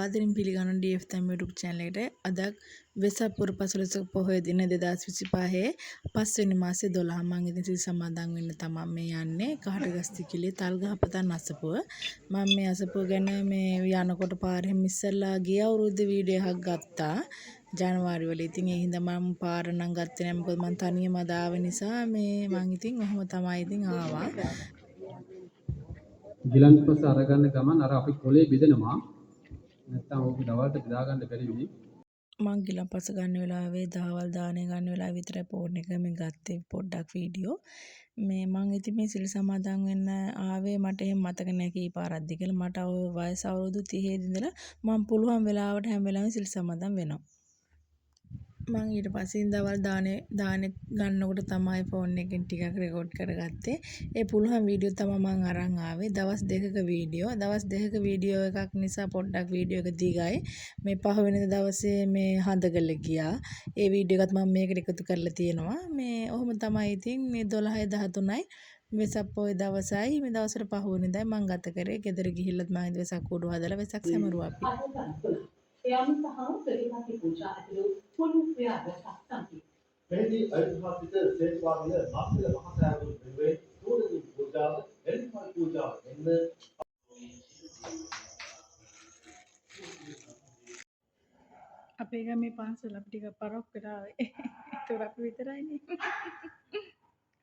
ආදරෙන් පිළිගන්න DF තමයි YouTube channel එකට අද වෙසක් පුර පසළොස්වක පොහොය දින 2025 පස්වෙනි මාසේ 12 මම ඉතින් සිල් සමාදන් වෙන්න තමයි මේ යන්නේ කහටගස්තිකිලි තල්ගහපතන් අසපුව මම මේ අසපුව ගැන මේ යනකොට පාරේ ඉස්සෙල්ලා ගිය අවුරුද්දේ වීඩියෝ එකක් ගත්තා ජනවාරි වල ඉතින් ඒ හින්දා මම පාර නම් ගත්තේ නැහැ මොකද මම තනියම ආව නිසා මේ මම ඉතින් ඔහොම තමයි ඉතින් ආවා ගිලන්පස අරගන්න ගමන් අර අපි කොලේ බෙදෙනවා නැත්තම් ඕක දවල්ට බෙදා ගන්න බැරි වෙයි මං ගිලන්පස ගන්න වෙලාවේ දහවල් දාණය ගන්න වෙලාව විතරයි ෆෝන් එක මේ ගත්තේ පොඩ්ඩක් වීඩියෝ මේ මං ඉතින් මේ සිල් සමාදන් වෙන්න ආවේ මට එහෙම මතක නැහැ කී පාරක්ද කියලා මට වයස අවුරුදු 30 ඉඳලා මං පුළුවන් වෙලාවට හැම වෙලාවෙම සිල් සමාදන් වෙනවා මං ඊට පස්සේ දවල් දානේ ගන්නකොට තමයි ෆෝන් එකෙන් ටිකක් රෙකෝඩ් කරගත්තේ. ඒ පුළුවන් වීඩියෝ තමයි මං අරන් ආවේ. දවස් දෙකක වීඩියෝ. දවස් දෙකක වීඩියෝ එකක් නිසා පොඩ්ඩක් වීඩියෝ එක දිගයි. මේ පහවෙනි දවසේ මේ හඳගල ගියා. ඒ වීඩියෝ එකත් මම මේකට එකතු කරලා තියෙනවා. මේ ඔහොම තමයි ඉතින් මේ 12යි 13යි වෙසක් පොය දවසයි මේ දවසට පහවෙනිදායි මං ගත කරේ. ගෙදර ගිහිල්ලත් මම වෙසක් කූඩු හදලා වෙසක් සැමරුවා අපි. ප්‍රතිපත්ති පූජා ඇතුළු පොළු ක්‍රියා රැසක් සම්පී. මෙහිදී ඓතිහාසික සේවාවිල මාසික මහසෑරුන් වෙනුවෙන් සූරදී පූජාව, එල්පල් පූජාව එන්න අපේ ගමේ පන්සල අපි ටික පරක් කරාවේ. ඒක අපි විතරයිනේ.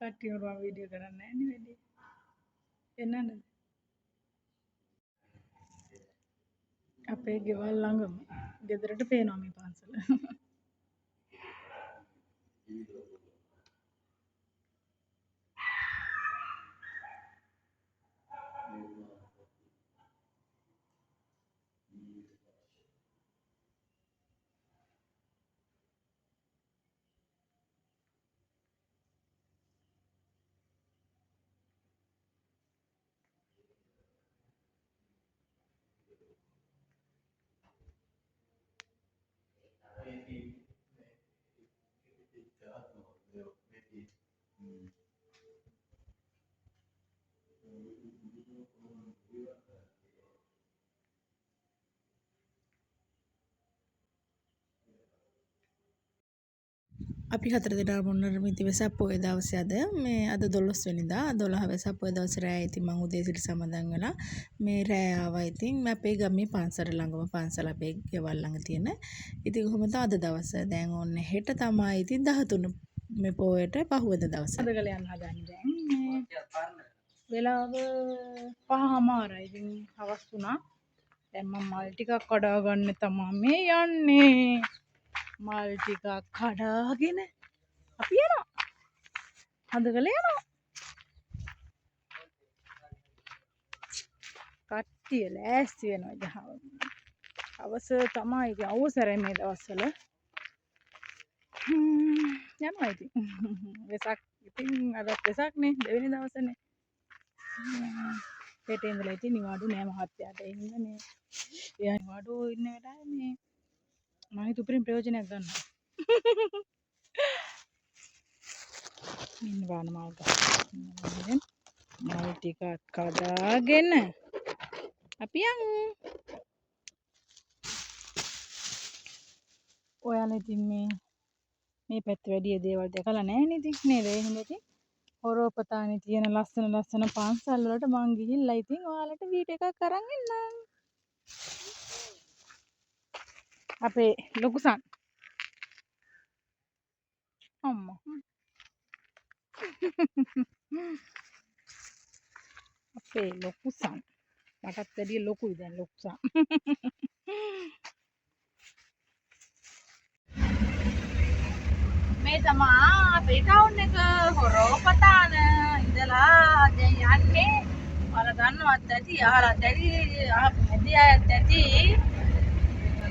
කට්ටියම වීඩියෝ කරන්නේ නැහැ නේ වැඩි. එන්නද? අපේ ගෙවල් ළඟම ගෙදරට පේනවා මේ පන්සල. අපි හතර දෙනා මොන්නරම ඉති වෙසක් පොය දවසේ අද මේ අද 12 වෙනිදා 12 වෙසක් පොය දවසේ රෑ ඉතින් මම උදේ සිට සමාදන් වෙලා මේ රෑ ආවා ඉතින් මම අපේ ගමේ පන්සල ළඟම පන්සල අපේ ගෙවල් ළඟ තියෙන ඉතින් කොහොම තමයි අද දවස දැන් ඔන්න හෙට තමයි ඉතින් 13 මේ පොයට පහුවෙද දවස අද ගල යන්න හදන්නේ දැන් වෙලාව 5:00මාරයි ඉතින් හවස් වුණා දැන් මම මල් ටිකක් කඩා ගන්න තමයි මේ යන්නේ මල් ටිකක් කඩාගෙන අපි යනවා හඳගල යනවා කට්ටිය ලෑස්ති වෙනවා ජහව අවස තමයි ඉතින් අවසරයි මේ දවස්වල යනවා ඉතින් වෙසක් ඉතින් අද වෙසක් නේ දෙවෙනි දවසනේ හෙට ඉඳලා ඉතින් නිවාඩු නෑ මහත්තයාට ඒ හින්දා මේ එයා නිවාඩු ඉන්න වෙලාවේ මේ මම හිතුවපින් ප්‍රයෝජනයක් ගන්නවා ඉන්න බාන මල් ගන්න මල් ටිකක් කඩාගෙන අපි යමු ඔයාලා ඉතින් මේ පැත්ත වැඩි දේවල් දැකලා නැහැ නේද නේද ඒ හින්දා ඉතින් හොරෝපතානේ තියෙන ලස්සන පන්සල් වලට මං ගිහිල්ලා ඉතින් ඔයාලට වීඩියෝ එකක් අරන් එන්නම් අපේ ලොකුසන් අම්මා අපේ ලොකුසන් මටත් වැඩිය ලොකුයි දැන් ලොකුසන් මේ තමයි අපේ ටවුන් එක හොරෝපතාන ඉඳලා දැන් යන්නේ ඔයාලා දන්නවත් ඇති අහලා ඇති ඇති අයත් ඇති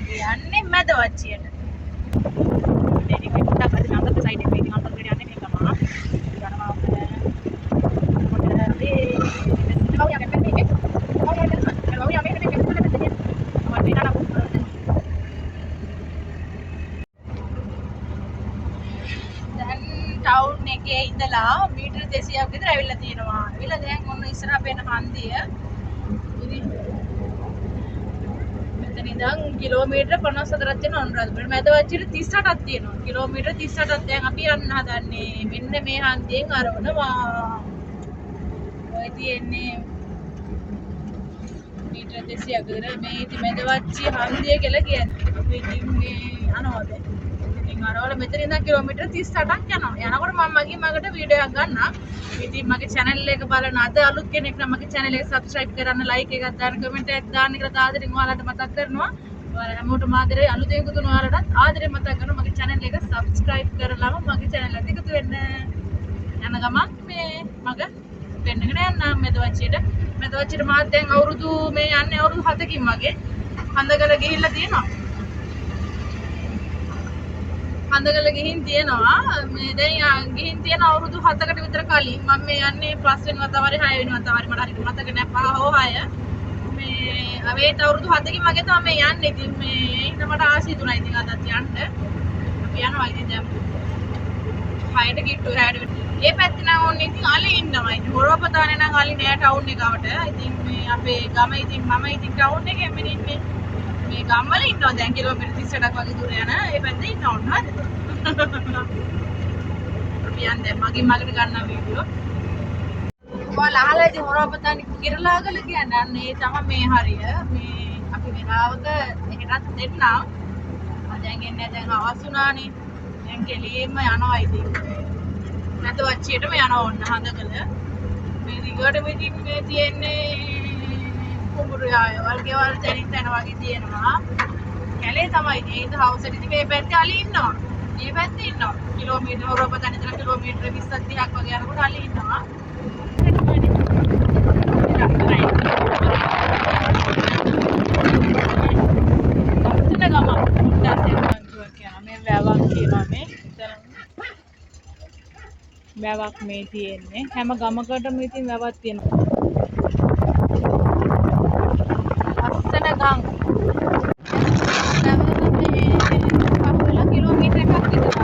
යන්නේ මැදවච්චියට මේක පිටක් අද නන්දක සයිඩ් එකේ ඉතින් අන්තර ගිය යන්නේ මේක තමයි යනවා ටවුන් එකේ ඉඳලා මීටර 200ක් විතර ඇවිල්ලා තියෙනවා. ඇවිල්ලා දැන් ඔන්න ඉස්සරහ පේන හන්දිය. ඉතින් මෙතන ඉඳන් කිලෝමීටර 54ක් තියෙනවා අනුරාධපුර. මැද වච්චිට 38ක් තියෙනවා. කිලෝමීටර 38ක් දැන් අපි යන්න හදන්නේ. මෙන්න මේ හන්දියෙන් අරවනවා. ඔය තියෙන්නේ මීටර 200ක් විතර මේ ඉතින් මැද වච්චි හන්දිය කියලා කියන්නේ. අපි ඉතින් මේ යනවා දැන්. ඉතින් අරවල මෙතන ඉඳන් කිලෝමීටර 38ක් යනවා. යනකොට මම මගේ මගට වීඩියෝ එකක් ගන්නම්. ඉතින් මගේ channel එක බලන අද අලුත් කෙනෙක් නම් මගේ channel එක subscribe කරන්න, like එකක් දාන්න, comment එකක් දාන්න කියලා ආදරෙන් ඔයාලට මතක් කරනවා. ඔයාලා හැමෝටම ආදරේ අලුතෙන් එකතු වෙන ඔයාලටත් ආදරෙන් මතක් කරනවා මගේ channel එක subscribe කරලාම මගේ channel එකට එකතු වෙන්න. යන ගමන් මේ මග පෙන්නගෙන යන්න මෙදවච්චියට මාත් දැන් අවුරුදු මේ යන්නේ අවුරුදු 7කින් මගේ හඳගල ගිහිල්ලා තියෙනවා. හඳගල ගිහින් තියෙනවා මේ දැන් ගිහින් තියෙන අවුරුදු 7කට විතර කලින් මම මේ යන්නේ 5 වෙනි වතාවරේ 6 වෙනි වතාවරේ මට හරියට මතක නැහැ 5 හෝ 6 මේ අවේට අවුරුදු 7කින් මගේ තමයි මේ යන්නේ. ඉතින් මේ ඉන්න මට ආසයි තුනයි ඉතින් අදත් යන්න අපි යනවා ඉතින් දැන් 6ට කිට්ටු 6ට ඒ පැත්තේ නම් ඕනේ ඉතින් අලි ඉන්නවා. ඉතින් හොරපතානේ නම් අලි නෑ ටවුන් එකවට. ඉතින් මේ අපේ ගම ඉතින් මම ඉතින් ටවුන් එකේ මෙන්න ඉන්නේ. මේ ගම්වල ඉන්නවා දැන් කිලෝමීටර් 38ක් වගේ දුර යන ඒ පැත්තේ ඉන්නවා නේද? අපි යන්නේ මගේ මගට ගන්න වීඩියෝ. ඔයාලා අහලා ඉතින් හොරපතානේ කිරලාගල කියන්නේ අන්න ඒ තමයි මේ හරිය. මේ අපි වෙලාවක එකටත් දෙන්නම්. දැන් එන්නේ දැන් අවස් උනානේ. දැන් කෙලින්ම යනවා ඉතින්. නැත වච්චියටම යනවා ඔන්න හඳගල. මේ දිගටම ඉතින් මේ තියෙන්නේ කුඹුරු යායවල් ගෙවල් තැනින් තැන වගේ තියෙනවා. කැලේ තමයි ඉතින් ඒක හවුස් එක ඉතින් මේ පැත්තේ අලි ඉන්නවා. මේ පැත්තේ ඉන්නවා. කිලෝමීටර හොරපතන ඉතන කිලෝමීටර 20ක් 30ක් වගේ යනකොට අලි ඉන්නවා. වැවක් මේ තියෙන්නේ හැම ගමකටම ඉතින් වැවක් තියෙනවා. ලස්සන ගම්. වැව මේ කිලෝමීටර එකක් විතර.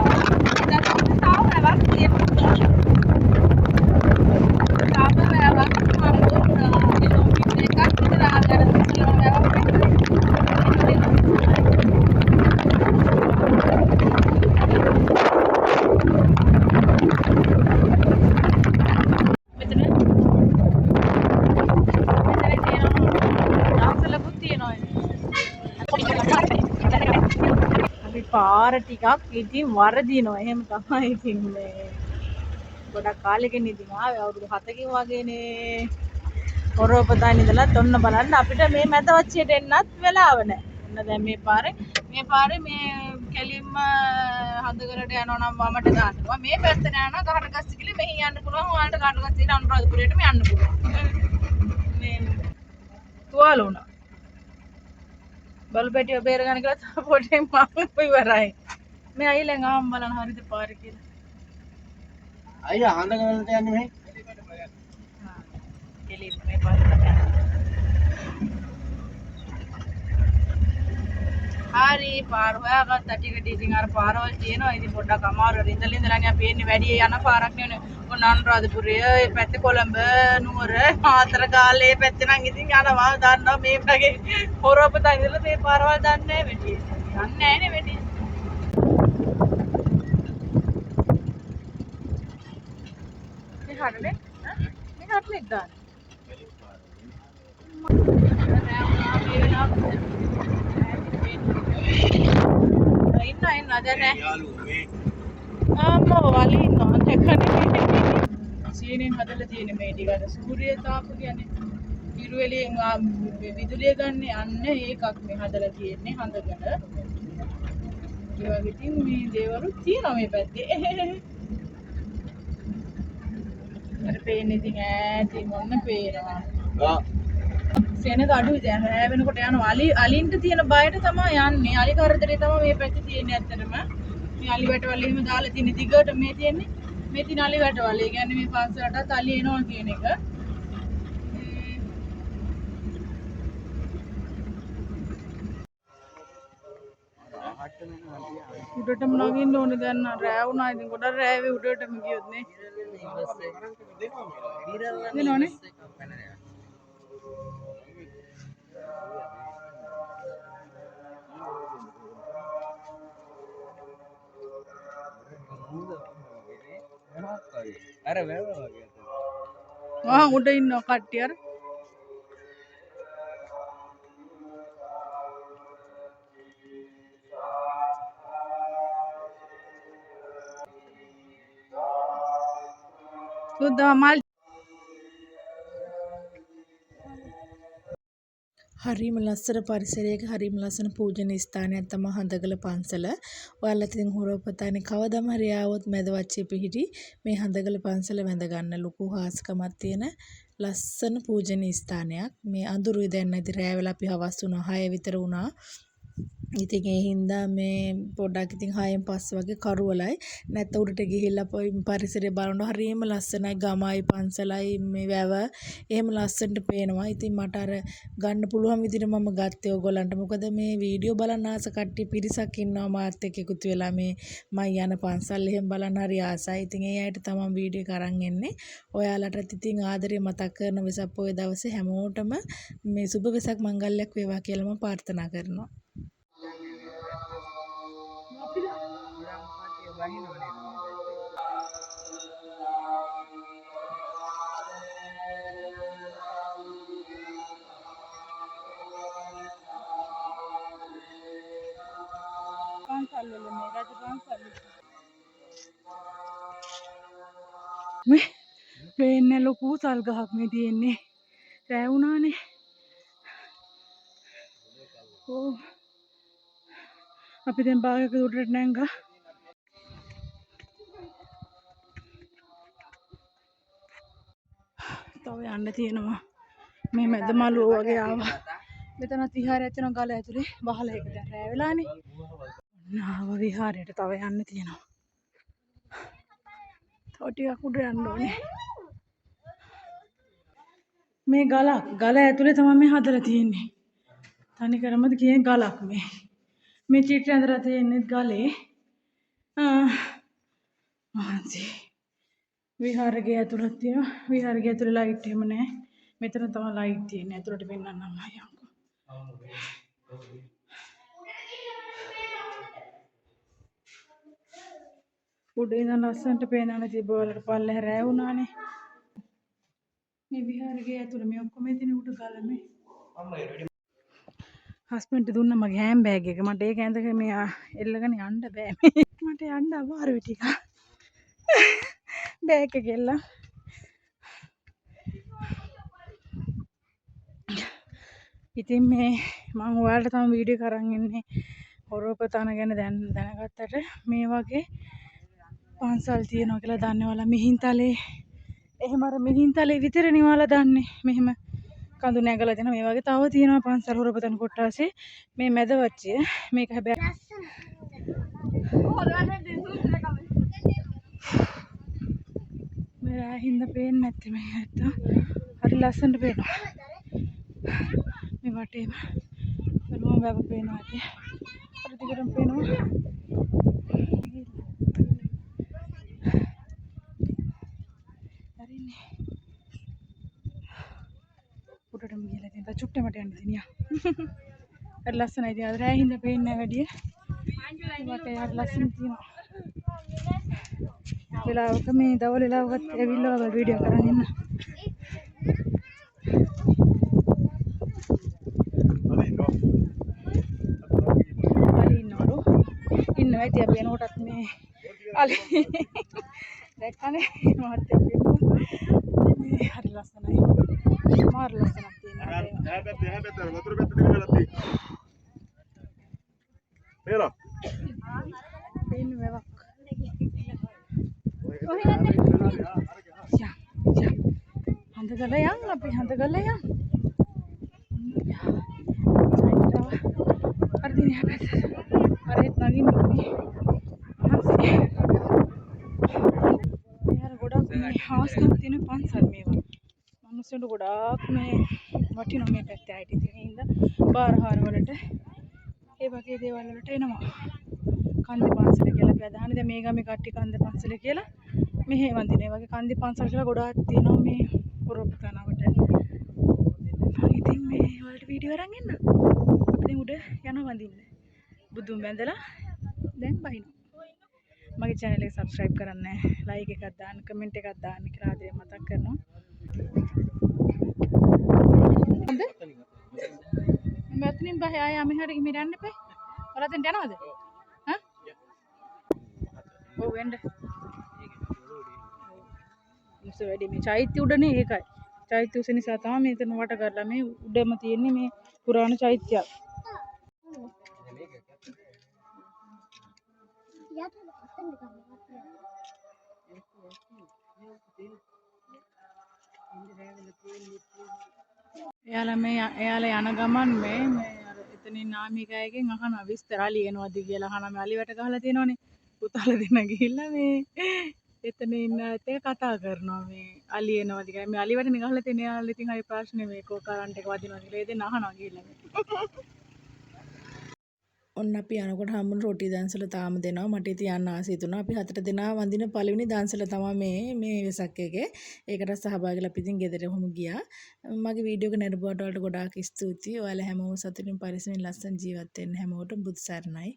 තාම වැවක් තියෙනවා. තාම වැවක් කිලෝමීටර එකක් විතර ආකාර තියෙනවා වැවක්. පාර ටිකක් ඉතින් වරදිනවා. එහෙම තමයි ඉතින් මේ ගොඩක් කාලෙකින් ඉතින් ආවේ අවුරුදු 7කින් වගේනේ. හොරපතන් ඉඳලා ඔන්න බලන්න අපිට මේ මැදවච්චියට එන්නත් වෙලාව නැහැ. ඔන්න දැන් මේ පාරේ මේ කෙලින්ම හඳගලට යනවා නම් වමට දානවා. මේ පැත්තට යනවා ගහට ගස්ස කිලි මෙහි යන්න පුළුවන්. ඔයාලට ගහට ගස්ස ඉන්න අනුරාධපුරයටම යන්න පුළුවන්. මේ තුවාල උනා. බලපැටිය බේර ගන්න කියලා පොඩ්ඩෙන් මම ඉවරයි. මේ අයිලෙන් ආම් බලන්න හරිද පාර කියලා. අයියා හඳගලට යන්නේ මේ. හා. කෙලින් මේ පාරට යනවා. හරි පාර හොයාගත්තා ටිකට ඉතින් අර පාරවල් තියෙනවා. ඉතින් පොඩ්ඩක් අමාරුයි. ඉඳලා අපි එන්නේ වැඩි යන පාරක් නෙවෙයි. ඔන්න අනුරාධපුරය, ඒ පැත්තේ කොළඹ, නුවර, ආතර ගාල්ලේ පැත්තේ නම් ඉතින් යනවා. දන්නවා මේ වගේ හොරපතන් ඉඳලා මේ පාරවල් දන්නේ නැහැ වැඩි. යන්නේ නැහැ නේ වැඩි. මේ හරනේ? මේ හරනේ දාන්න. ඉන්න දැන් අම්මෝ වලි ඉන්නවා දැක්කනේ සීනෙන් හදලා තියෙන මේ ටික අර සූර්ය තාප කියන්නේ ඉරු එළියෙන් විදුලිය ගන්න යන්න ඒකක් මේ හදලා තියෙන්නේ හඳගල ඒ වගේ ඉතින් මේ දේවලු තියෙනවා මේ පැත්තේ අර පේන්නේ ඉතින් ඈතින් ඔන්න පේනවා සෙනග අඩුයි දැන් රෑ වෙනකොට යනවා අලින්ට තියෙන බයට තමයි යන්නේ අලි කරදරේ තමයි මේ පැත්තේ තියෙන්නේ ඇත්තටම මේ අලි වැටවල එහෙම දාලා තියෙන දිගට මේ තියෙන්නේ මේ තියෙන අලි වැටවල ඒ කියන්නේ මේ පන්සලටත් අලි එනවා කියන එක උඩටම නගින්න ඕනේ දැන් රෑ වුණා ඉතින් ගොඩක් රෑවේ උඩටම ගියොත් නේ දෙනවනේ උඩ ඉන්නවා කට්ටිය අර. සුද්දා මල් හරිම ලස්සන පරිසරයක හරිම ලස්සන පූජනීය ස්ථානයක් තමයි හඳගල පන්සල. ඔයාලා ඉතින් හොරපතන්නේ කවදම හරි ආවොත් මැදවච්චේ පිහිටි මේ හඳගල පන්සල වැඳ ගන්න ලොකු හාස්කමක් තියෙන ලස්සන පූජනීය ස්ථානයක්. මේ අඳුරුයි දැන් නැති රෑ වෙලා අපි හවස් වුණා 6 විතර වුණා. ඉතින් ඒ හින්දා මේ පොඩ්ඩක් ඉතින් 6න් පස්සේ වගේ කරුවලයි නැත්නම් උඩට ගිහිල්ලා පරිසරය බලනකොට හරිම ලස්සනයි ගමයි පන්සලයි මේ වැව එහෙම ලස්සනට පේනවා. ඉතින් මට අර ගන්න පුළුවන් විදිහට මම ගත්තේ ඕගොල්ලන්ට. මොකද මේ වීඩියෝ බලන්න ආස කට්ටිය පිරිසක් ඉන්නවා මාත් එක්ක එකතු වෙලා මේ මම යන පන්සල් එහෙම බලන්න හරි ආසයි. ඉතින් ඒ අයට තමයි වීඩියෝ එක අරන් එන්නේ. ඔයාලටත් ඉතින් ආදරේ මතක් කරන වෙසක් පොය දවසේ හැමෝටම මේ සුබ වෙසක් මංගල්‍යයක් වේවා කියලා මම ප්‍රාර්ථනා කරනවා. මේ වෙන්නේ ලොකු සල් ගහක් මේ තියෙන්නේ රෑ වුණානේ. ඕ අපි දැන් බාගක උඩට නැංගා. තව යන්න තියෙනවා මේ මැද මළුව වගේ ආවා. මෙතන විහාරයක් තියෙනවා ගල ඇතුලේ වහලා ඒක දැන් රෑ වෙලානේ. නාව විහාරයට තව යන්න තියෙනවා. තව ටිකක් උඩ යන්න ඕනේ. මේ ගල ඇතුලේ තමයි මේ හදලා තියෙන්නේ. තනි කරමද කියන ගලක් මේ. මේ චිත්‍රය ඇඳලා තියෙන්නේ ගලේ. මහන්සි. විහාරයේ ඇතුළත් තියෙනවා. විහාරයේ ඇතුලේ ලයිට් එහෙම නැහැ. මෙතන තමයි ලයිට් තියෙන්නේ. ඇතුළට පෙන්නන්නම් අයියෝ. උඩ ඉඳන් ලස්සනට පේනන තිබවලට පල්ලෙහ රෑ වුණානේ. මේ විහාරයේ ඇතුළේ මේ ඔක්කොම තියෙන උඩ ගල මේ. හස්බන්ඩ් දුන්න මගේ හෑම් බෑග් එක. මට ඒක ඇඳගෙන මේ එල්ලගෙන යන්න බෑ මේ. මට යන්න අමාරුයි ටිකක්. බෑග් එක එල්ල. ඉතින් මේ මම ඔයාලට තම වීඩියෝ කරන් ඉන්නේ හොරපතන ගැන දැනගත්තට මේ වගේ පන්සල් තියෙනවා කියලා දන්නේ ඔයාලා මිහින්තලේ එහෙම අර මිහින්තලේ විතරනේ ඔයාලා දන්නේ. මෙහෙම කඳු නැගලා තියෙන මේ වගේ තව තියෙනවා පන්සල් හොරපතන කොටාසේ මේ මැද වච්චිය. මේක හැබැයි මේ හින්දා පේන්නේ නැත්තේ මේ නැත්තම් හරි ලස්සනට පේනවා. මේ වටේම බලමු වැව පේනවා ඇති. අර දිගටම පේනවා. හරිනේ. උඩටම ගිහලා තියෙනවා. චුට්ටේ මට යන්න දෙනියා. හරි ලස්සනයි. ඉතින් අද රෑ හින්දා පේන්නේ නැහැ වැඩිය. වටේ හරි ලස්සන තියෙනවා. වෙලාවක මේ දවල් වෙලාවකත් ඇවිල්ලා ඔයාලා වීඩියෝ කරන් ඉන්න. ඉන්නවා ඉතින් අපි එනකොටත් මේ අලි දැක්කනේ මාත් එක්ක මේ හරි ලස්සනයි. මාර ලස්සනක් තියෙනවා. එහා පැත්තේ වතුර පැත්තේ දිගලා තියෙනවා. පේනවා. පේන්නේ වැවක්. හඳගල යන් අපි හඳගල යන්. හරි දිනේ හැබැයි හරිත් නගින්න ඕනේ. යාර ගොඩක් මේ හාස්කම් තියෙන පන්සල් මේවා. මිනිස්සුන්ට ගොඩාක් මේ වටිනවා මේ පැත්තේ ආයිත් ඉතින් ඒ හින්දා බාරහාර වලට ඒ වගේ දේවල් වලට එනවා. කන්දේ පන්සල කියලා අපි අදහන්නේ. දැන් මේ ගමේ කට්ටිය කන්දේ පන්සල කියලා මෙහෙ වඳින. ඒ වගේ කන්දේ පන්සල් කියලා ගොඩාක් තියෙනවා මේ හොරපතනවට. ඉතින් මේ වලට වීඩියෝ අරන් එන්න. අපි දැන් උඩ යනවා වඳින්න. බුදුන් බැඳලා දැන් බහිනවා. මගේ channel එක subscribe කරන්න, like එකක් දාන්න, comment එකක් දාන්න කියලා ආදරයෙන් මතක් කරනවා. හොඳ? මම අතනින් බය ආයා මෙහාට ගිහින් යන්න එපා. ඔයාලා දැන් යනවද? හා? ඔව් වෙන්න. මිනිස්සු වැඩි මේ චෛත්‍ය උඩනේ ඒකයි. චෛත්‍ය උස නිසා තමයි මෙතන වට කරලා මේ උඩම තියෙන්නේ මේ පුරාණ චෛත්‍යයක්. එයාලා යන ගමන් මේ අර එතනින් නාමිකයෙක්ගෙන් අහනවා විස්තර අලියනවද කියලා අහනවා. මේ අලිවට ගහලා තියෙනවනේ. පුතාලා දෙන්න ගිහිල්ලා මේ එතන ඉන්න ඇත්ත කතා කරනවා මේ අලියනවද කියලා. මේ අලිවටනේ ගහලා තියෙන්නේ. එයාලා ඉතින් හරි ප්‍රශ්නේ මේ කරන්ට් එක වදිනවද කියලා. ඒ දෙන්න අහනවා ගිහිල්ලා. ඔන්න අපි යනකොට හම්බුන රොටි දන්සල තාම දෙනවා. මට ඉතින් යන්න ආසයි තුනා. අපි 4 දෙනා වඳින පළවෙනි දන්සල තමයි මේ වෙසක් එකේ. ඒකට සහභාගීලා අපි ඉතින් ගෙදරම ගියා. මගේ වීඩියෝ එක නරඹුවට වලට ගොඩාක් ස්තුතියි. ඔයාලා හැමෝම සතුටින් පරිස්සමින් ලස්සන ජීවත් වෙන්න හැමෝටම බුදු සරණයි.